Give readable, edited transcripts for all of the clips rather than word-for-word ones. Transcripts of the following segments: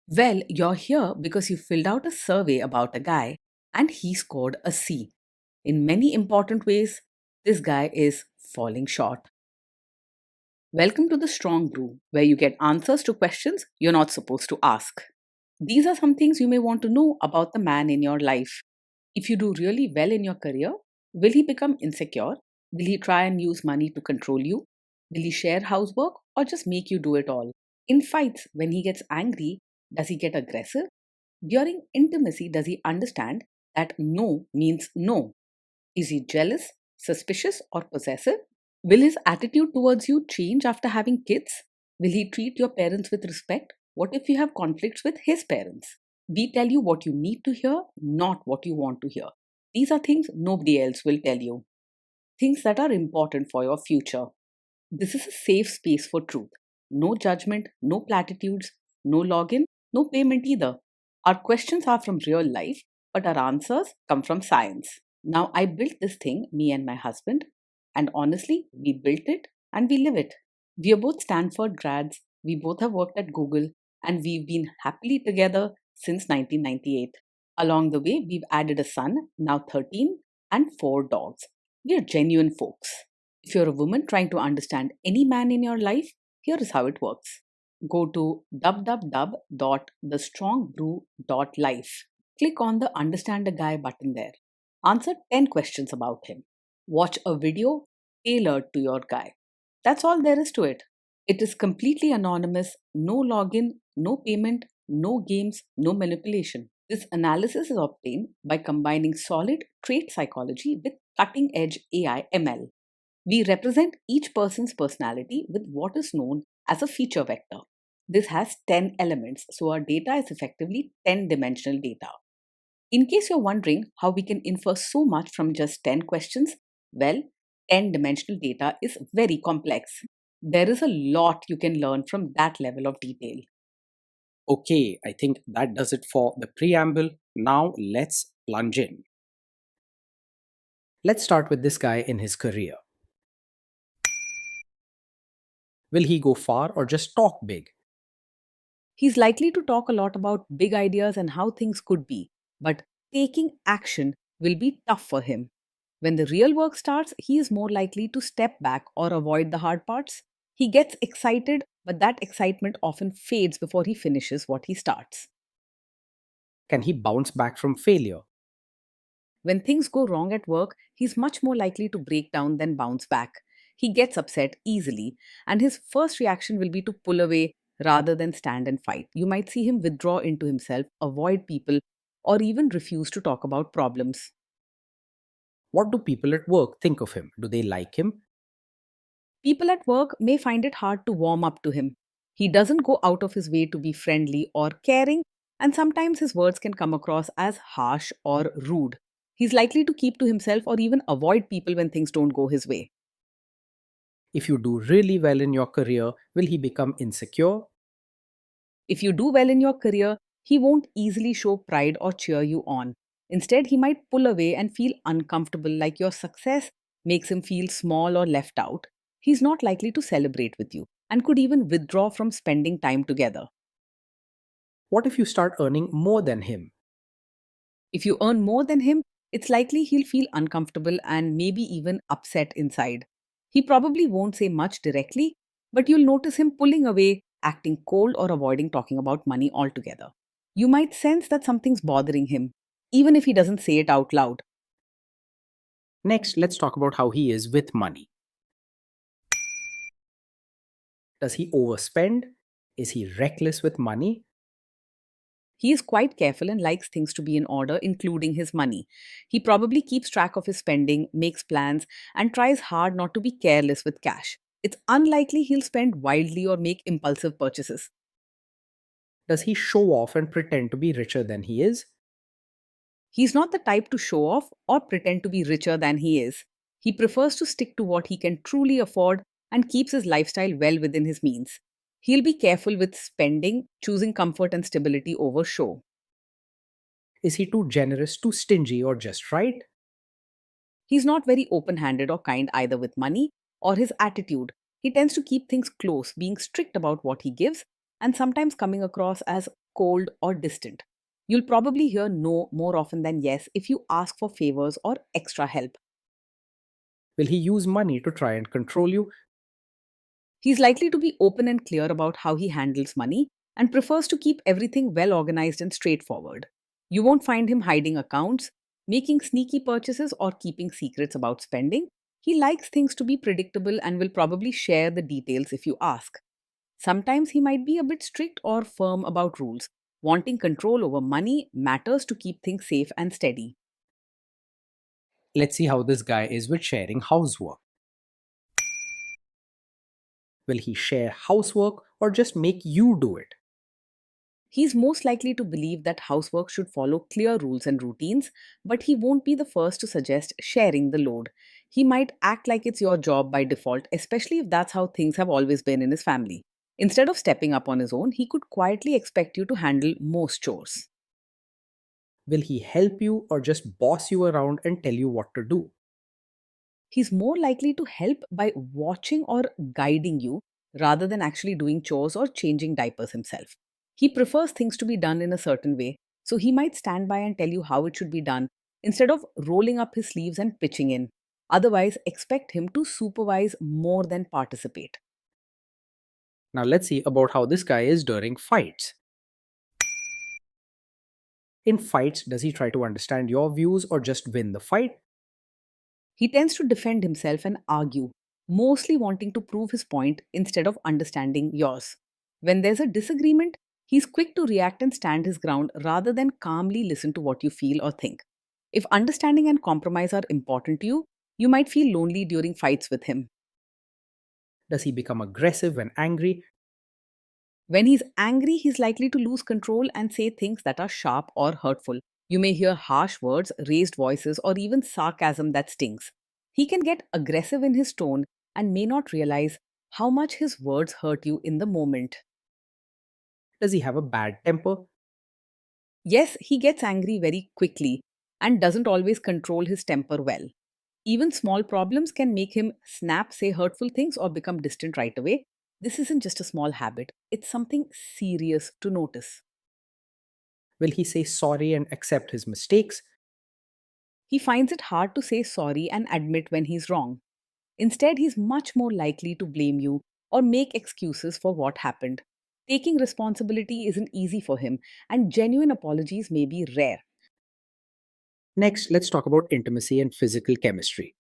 Well, you're here because you filled out a survey about a guy and he scored a C. In many important ways, this guy is falling short. Welcome to the Strong Brew, where you get answers to questions you're not supposed to ask. These are some things you may want to know about the man in your life. If you do really well in your career, will he become insecure? Will he try and use money to control you? Will he share housework or just make you do it all? In fights, when he gets angry, does he get aggressive? During intimacy, does he understand that no means no? Is he jealous, suspicious, or possessive? Will his attitude towards you change after having kids? Will he treat your parents with respect? What if you have conflicts with his parents? We tell you what you need to hear, not what you want to hear. These are things nobody else will tell you, things that are important for your future. This is a safe space for truth. No judgment, no platitudes, no login, no payment either. Our questions are from real life, but our answers come from science. Now, I built this thing, me and my husband, and honestly, we built it and we live it. We are both Stanford grads, we both have worked at Google, and we've been happily together since 1998. Along the way, we've added a son, now 13, and 4 dogs. We are genuine folks. If you're a woman trying to understand any man in your life, here is how it works. Go to www.thestrongbrew.life. Click on the Understand a Guy button there. Answer 10 questions about him. Watch a video tailored to your guy. That's all there is to it. It is completely anonymous, no login, no payment, no games, no manipulation. This analysis is obtained by combining solid trait psychology with cutting edge AI ML. We represent each person's personality with what is known as a feature vector. This has 10 elements, so our data is effectively 10-dimensional data. In case you're wondering how we can infer so much from just 10 questions, well, 10-dimensional data is very complex. There is a lot you can learn from that level of detail. Okay, I think that does it for the preamble. Now let's plunge in. Let's start with this guy in his career. Will he go far or just talk big? He's likely to talk a lot about big ideas and how things could be, but taking action will be tough for him. When the real work starts, he is more likely to step back or avoid the hard parts. He gets excited, but that excitement often fades before he finishes what he starts. Can he bounce back from failure? When things go wrong at work, he's much more likely to break down than bounce back. He gets upset easily, and his first reaction will be to pull away rather than stand and fight. You might see him withdraw into himself, avoid people, or even refuse to talk about problems. What do people at work think of him? Do they like him? People at work may find it hard to warm up to him. He doesn't go out of his way to be friendly or caring, and sometimes his words can come across as harsh or rude. He's likely to keep to himself or even avoid people when things don't go his way. If you do really well in your career, will he become insecure? If you do well in your career, he won't easily show pride or cheer you on. Instead, he might pull away and feel uncomfortable, like your success makes him feel small or left out. He's not likely to celebrate with you and could even withdraw from spending time together. What if you start earning more than him? If you earn more than him, it's likely he'll feel uncomfortable and maybe even upset inside. He probably won't say much directly, but you'll notice him pulling away, acting cold, or avoiding talking about money altogether. You might sense that something's bothering him, even if he doesn't say it out loud. Next, let's talk about how he is with money. Does he overspend? Is he reckless with money? He is quite careful and likes things to be in order, including his money. He probably keeps track of his spending, makes plans, and tries hard not to be careless with cash. It's unlikely he'll spend wildly or make impulsive purchases. Does he show off and pretend to be richer than he is? He's not the type to show off or pretend to be richer than he is. He prefers to stick to what he can truly afford and keeps his lifestyle well within his means. He'll be careful with spending, choosing comfort and stability over show. Is he too generous, too stingy, or just right? He's not very open handed or kind either with money or his attitude. He tends to keep things close, being strict about what he gives and sometimes coming across as cold, or distant. You'll probably hear no more often than yes if you ask for favors or extra help. Will he use money to try and control you? He's likely to be open and clear about how he handles money and prefers to keep everything well organized and straightforward. You won't find him hiding accounts, making sneaky purchases, or keeping secrets about spending. He likes things to be predictable and will probably share the details if you ask. Sometimes he might be a bit strict or firm about rules. Wanting control over money matters to keep things safe and steady. Let's see how this guy is with sharing housework. Will he share housework or just make you do it? He's most likely to believe that housework should follow clear rules and routines, but he won't be the first to suggest sharing the load. He might act like it's your job by default, especially if that's how things have always been in his family. Instead of stepping up on his own, he could quietly expect you to handle most chores. Will he help you or just boss you around and tell you what to do? He's more likely to help by watching or guiding you rather than actually doing chores or changing diapers himself. He prefers things to be done in a certain way, so he might stand by and tell you how it should be done instead of rolling up his sleeves and pitching in. Otherwise, expect him to supervise more than participate. Now let's see about how this guy is during fights. In fights, does he try to understand your views or just win the fight? He tends to defend himself and argue, mostly wanting to prove his point instead of understanding yours. When there's a disagreement, he's quick to react and stand his ground rather than calmly listen to what you feel or think. If understanding and compromise are important to you, you might feel lonely during fights with him. Does he become aggressive when angry? When he's angry, he's likely to lose control and say things that are sharp or hurtful. You may hear harsh words, raised voices, or even sarcasm that stings. He can get aggressive in his tone and may not realize how much his words hurt you in the moment. Does he have a bad temper? Yes, he gets angry very quickly and doesn't always control his temper well. Even small problems can make him snap, say hurtful things, or become distant right away. This isn't just a small habit, it's something serious to notice. Will he say sorry and accept his mistakes? He finds it hard to say sorry and admit when he's wrong. Instead, he's much more likely to blame you or make excuses for what happened. Taking responsibility isn't easy for him, and genuine apologies may be rare. Next, let's talk about intimacy and physical chemistry.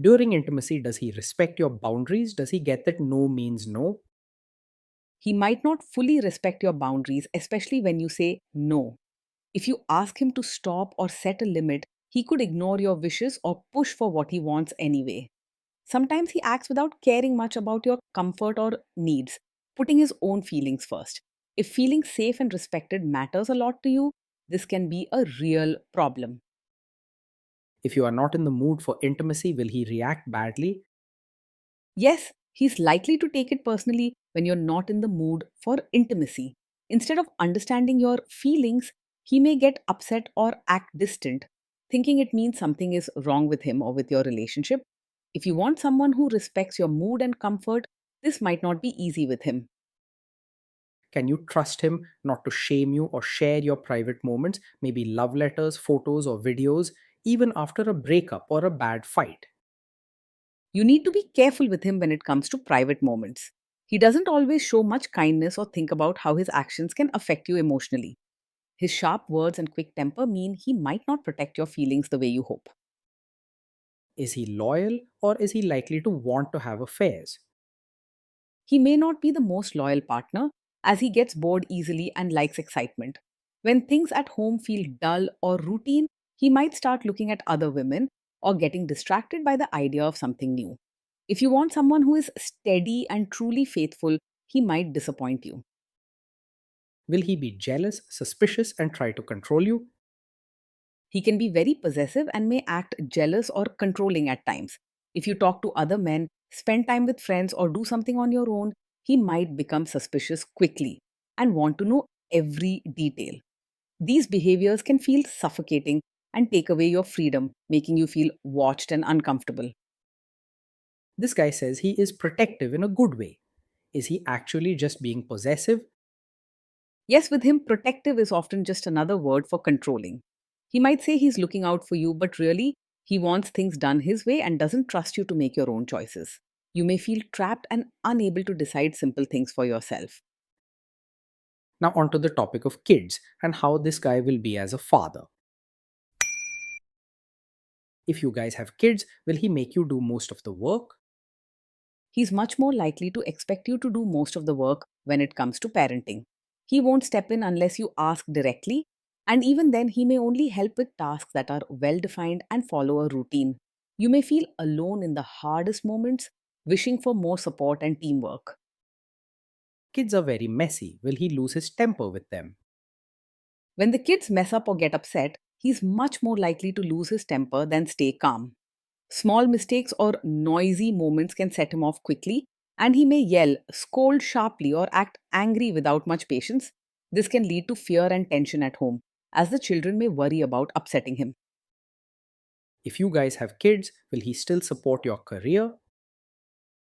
During intimacy, does he respect your boundaries? Does he get that no means no? He might not fully respect your boundaries, especially when you say no. If you ask him to stop or set a limit, he could ignore your wishes or push for what he wants anyway. Sometimes he acts without caring much about your comfort or needs, putting his own feelings first. If feeling safe and respected matters a lot to you, this can be a real problem. If you are not in the mood for intimacy, will he react badly? Yes, he's likely to take it personally when you're not in the mood for intimacy. Instead of understanding your feelings, he may get upset or act distant, thinking it means something is wrong with him or with your relationship. If you want someone who respects your mood and comfort, this might not be easy with him. Can you trust him not to shame you or share your private moments, maybe love letters, photos, or videos, even after a breakup or a bad fight? You need to be careful with him when it comes to private moments. He doesn't always show much kindness or think about how his actions can affect you emotionally. His sharp words and quick temper mean he might not protect your feelings the way you hope. Is he loyal or is he likely to want to have affairs? He may not be the most loyal partner, as he gets bored easily and likes excitement. When things at home feel dull or routine, he might start looking at other women or getting distracted by the idea of something new. If you want someone who is steady and truly faithful, he might disappoint you. Will he be jealous, suspicious, and try to control you? He can be very possessive and may act jealous or controlling at times. If you talk to other men, spend time with friends, or do something on your own, he might become suspicious quickly and want to know every detail. These behaviors can feel suffocating and take away your freedom, making you feel watched and uncomfortable. This guy says he is protective in a good way. Is he actually just being possessive? Yes, with him, protective is often just another word for controlling. He might say he's looking out for you, but really, he wants things done his way and doesn't trust you to make your own choices. You may feel trapped and unable to decide simple things for yourself. Now, onto the topic of kids and how this guy will be as a father. If you guys have kids, will he make you do most of the work? He's much more likely to expect you to do most of the work when it comes to parenting. He won't step in unless you ask directly, and even then, he may only help with tasks that are well defined and follow a routine. You may feel alone in the hardest moments, wishing for more support and teamwork. Kids are very messy. Will he lose his temper with them? When the kids mess up or get upset, he's much more likely to lose his temper than stay calm. Small mistakes or noisy moments can set him off quickly, and he may yell, scold sharply, or act angry without much patience. This can lead to fear and tension at home, as the children may worry about upsetting him. If you guys have kids, will he still support your career?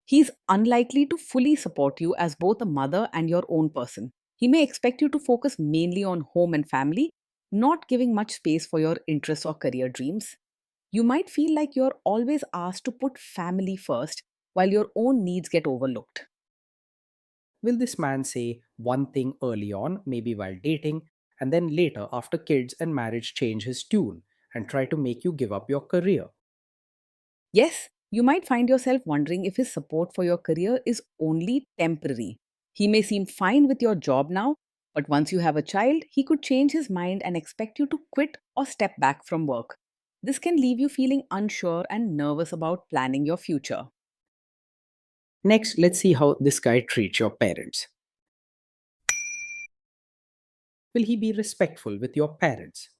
He's unlikely to fully support you as both a mother and your own person. He may expect you to focus mainly on home and family, not giving much space for your interests or career dreams. You might feel like you're always asked to put family first while your own needs get overlooked. Will this man say one thing early on, maybe while dating, and then later, after kids and marriage, change his tune and try to make you give up your career? Yes, you might find yourself wondering if his support for your career is only temporary. He may seem fine with your job now, but once you have a child, he could change his mind and expect you to quit or step back from work. This can leave you feeling unsure and nervous about planning your future. Next, let's see how this guy treats your parents. Will he be respectful with your parents?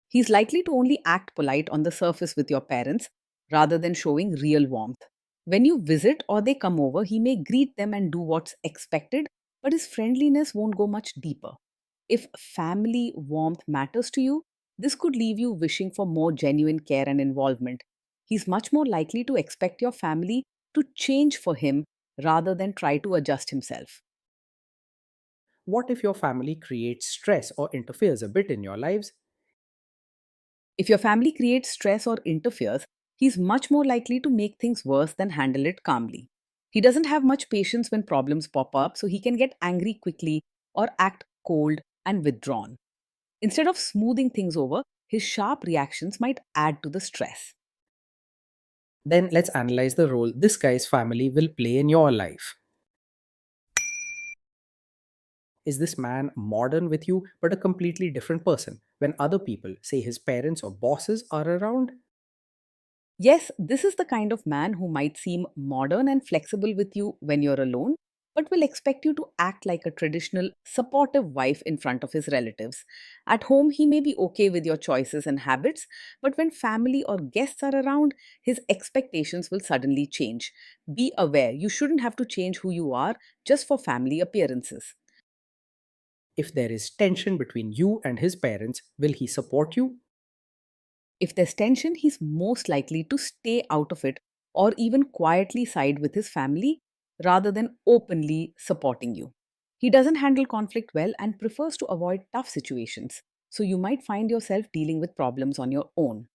He's likely to only act polite on the surface with your parents rather than showing real warmth. When you visit or they come over, he may greet them and do what's expected, but his friendliness won't go much deeper. If family warmth matters to you, this could leave you wishing for more genuine care and involvement. He's much more likely to expect your family to change for him rather than try to adjust himself. What if your family creates stress or interferes a bit in your lives? If your family creates stress or interferes, he's much more likely to make things worse than handle it calmly. He doesn't have much patience when problems pop up, so he can get angry quickly or act cold and withdrawn. Instead of smoothing things over, his sharp reactions might add to the stress. Then let's analyze the role this guy's family will play in your life. Is this man modern with you but a completely different person when other people, say his parents or bosses, are around? Yes, this is the kind of man who might seem modern and flexible with you when you're alone, but will expect you to act like a traditional, supportive wife in front of his relatives. At home, he may be okay with your choices and habits, but when family or guests are around, his expectations will suddenly change. Be aware, you shouldn't have to change who you are just for family appearances. If there is tension between you and his parents, will he support you? If there's tension, he's most likely to stay out of it or even quietly side with his family rather than openly supporting you. He doesn't handle conflict well and prefers to avoid tough situations, so you might find yourself dealing with problems on your own.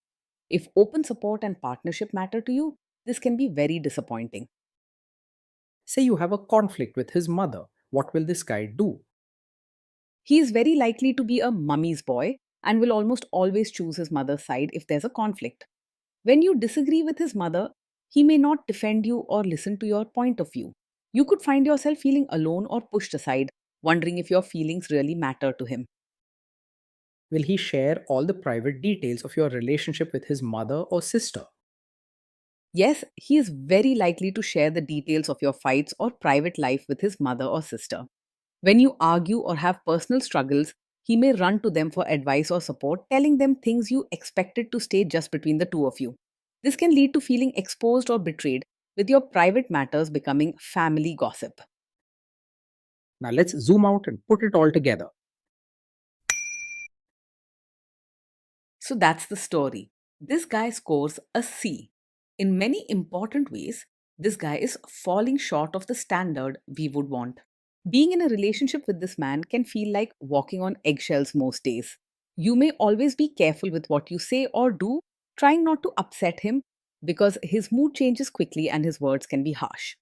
If open support and partnership matter to you, this can be very disappointing. Say you have a conflict with his mother. What will this guy do? He is very likely to be a mummy's boy and will almost always choose his mother's side if there's a conflict. When you disagree with his mother, he may not defend you or listen to your point of view. You could find yourself feeling alone or pushed aside, wondering if your feelings really matter to him. Will he share all the private details of your relationship with his mother or sister? Yes, he is very likely to share the details of your fights or private life with his mother or sister. When you argue or have personal struggles, he may run to them for advice or support, telling them things you expected to stay just between the two of you. This can lead to feeling exposed or betrayed, with your private matters becoming family gossip. Now let's zoom out and put it all together. So that's the story. This guy scores a C. In many important ways, This guy is falling short of the standard we would want. Being in a relationship with this man can feel like walking on eggshells most days. You may always be careful with what you say or do, trying not to upset him because his mood changes quickly and his words can be harsh.